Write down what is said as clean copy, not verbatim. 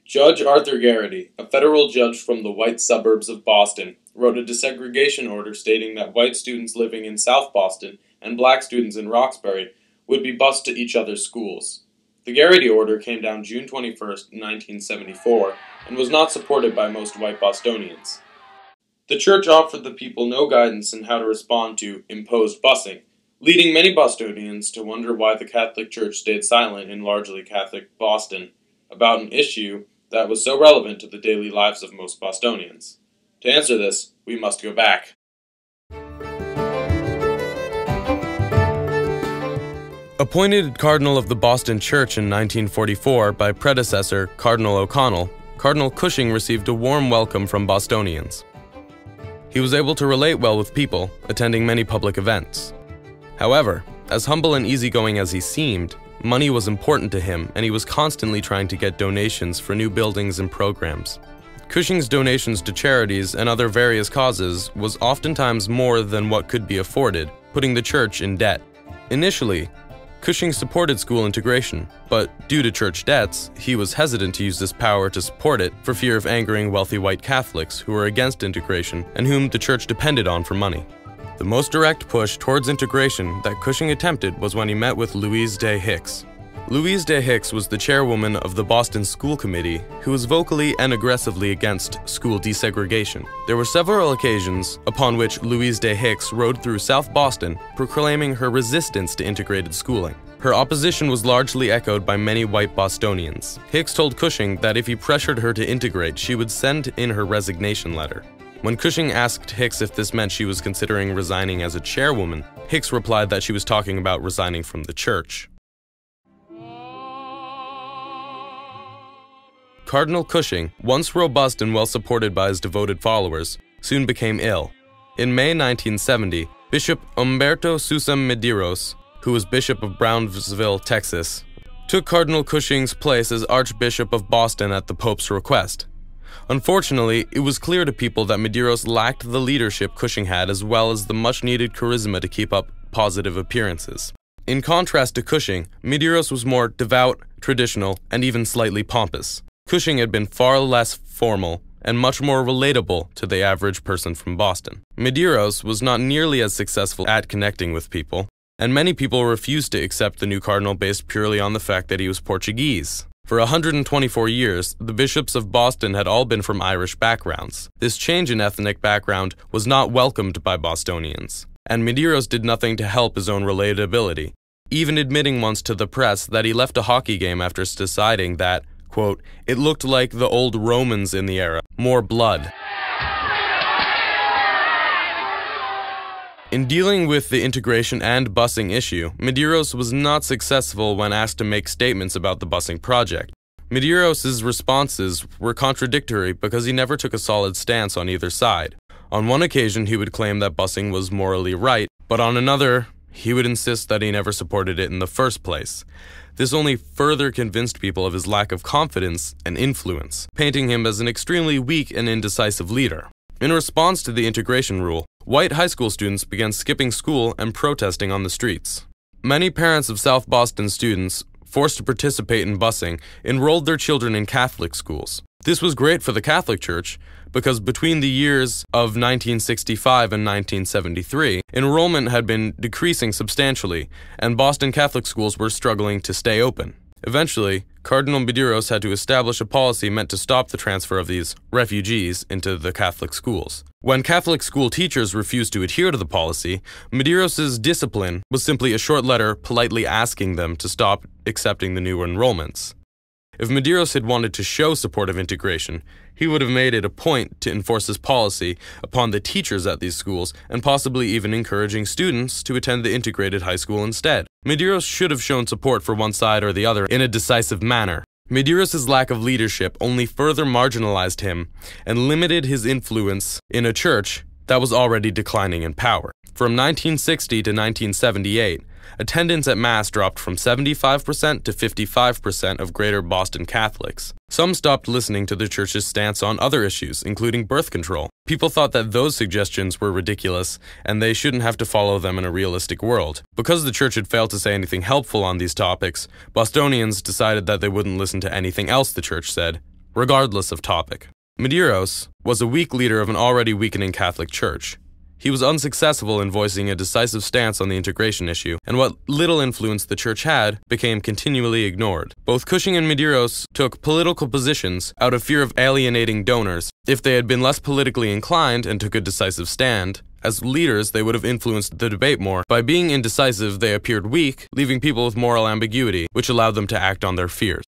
Judge Arthur Garrity, a federal judge from the white suburbs of Boston, wrote a desegregation order stating that white students living in South Boston and black students in Roxbury would be bused to each other's schools. The Garrity order came down June 21, 1974, and was not supported by most white Bostonians. The church offered the people no guidance in how to respond to imposed busing, leading many Bostonians to wonder why the Catholic Church stayed silent in largely Catholic Boston about an issue that was so relevant to the daily lives of most Bostonians. To answer this, we must go back. Appointed Cardinal of the Boston Church in 1944 by predecessor Cardinal O'Connell, Cardinal Cushing received a warm welcome from Bostonians. He was able to relate well with people, attending many public events. However, as humble and easygoing as he seemed, money was important to him, and he was constantly trying to get donations for new buildings and programs. Cushing's donations to charities and other various causes was oftentimes more than what could be afforded, putting the church in debt. Initially, Cushing supported school integration, but due to church debts, he was hesitant to use this power to support it for fear of angering wealthy white Catholics who were against integration and whom the church depended on for money. The most direct push towards integration that Cushing attempted was when he met with Louise Day Hicks. Louise Day Hicks was the chairwoman of the Boston School Committee who was vocally and aggressively against school desegregation. There were several occasions upon which Louise Day Hicks rode through South Boston proclaiming her resistance to integrated schooling. Her opposition was largely echoed by many white Bostonians. Hicks told Cushing that if he pressured her to integrate, she would send in her resignation letter. When Cushing asked Hicks if this meant she was considering resigning as a chairwoman, Hicks replied that she was talking about resigning from the church. Cardinal Cushing, once robust and well supported by his devoted followers, soon became ill. In May 1970, Bishop Humberto Sousa Medeiros, who was Bishop of Brownsville, Texas, took Cardinal Cushing's place as Archbishop of Boston at the Pope's request. Unfortunately, it was clear to people that Medeiros lacked the leadership Cushing had as well as the much-needed charisma to keep up positive appearances. In contrast to Cushing, Medeiros was more devout, traditional, and even slightly pompous. Cushing had been far less formal and much more relatable to the average person from Boston. Medeiros was not nearly as successful at connecting with people, and many people refused to accept the new cardinal based purely on the fact that he was Portuguese. For 124 years, the bishops of Boston had all been from Irish backgrounds. This change in ethnic background was not welcomed by Bostonians, and Medeiros did nothing to help his own relatability, even admitting once to the press that he left a hockey game after deciding that, quote, "It looked like the old Romans in the era, more blood." In dealing with the integration and busing issue, Medeiros was not successful when asked to make statements about the busing project. Medeiros' responses were contradictory because he never took a solid stance on either side. On one occasion, he would claim that busing was morally right, but on another, he would insist that he never supported it in the first place. This only further convinced people of his lack of confidence and influence, painting him as an extremely weak and indecisive leader. In response to the integration rule, white high school students began skipping school and protesting on the streets. Many parents of South Boston students, forced to participate in busing, enrolled their children in Catholic schools. This was great for the Catholic Church because between the years of 1965 and 1973, enrollment had been decreasing substantially, and Boston Catholic schools were struggling to stay open. Eventually, Cardinal Medeiros had to establish a policy meant to stop the transfer of these refugees into the Catholic schools. When Catholic school teachers refused to adhere to the policy, Medeiros' discipline was simply a short letter politely asking them to stop accepting the new enrollments. If Medeiros had wanted to show support of integration, he would have made it a point to enforce his policy upon the teachers at these schools and possibly even encouraging students to attend the integrated high school instead. Medeiros should have shown support for one side or the other in a decisive manner. Medeiros' lack of leadership only further marginalized him and limited his influence in a church that was already declining in power. From 1960 to 1978, attendance at Mass dropped from 75% to 55% of Greater Boston Catholics. Some stopped listening to the church's stance on other issues, including birth control. People thought that those suggestions were ridiculous, and they shouldn't have to follow them in a realistic world. Because the church had failed to say anything helpful on these topics, Bostonians decided that they wouldn't listen to anything else the church said, regardless of topic. Medeiros was a weak leader of an already weakening Catholic Church. He was unsuccessful in voicing a decisive stance on the integration issue, and what little influence the church had became continually ignored. Both Cushing and Medeiros took political positions out of fear of alienating donors. If they had been less politically inclined and took a decisive stand, as leaders they would have influenced the debate more. By being indecisive, they appeared weak, leaving people with moral ambiguity, which allowed them to act on their fears.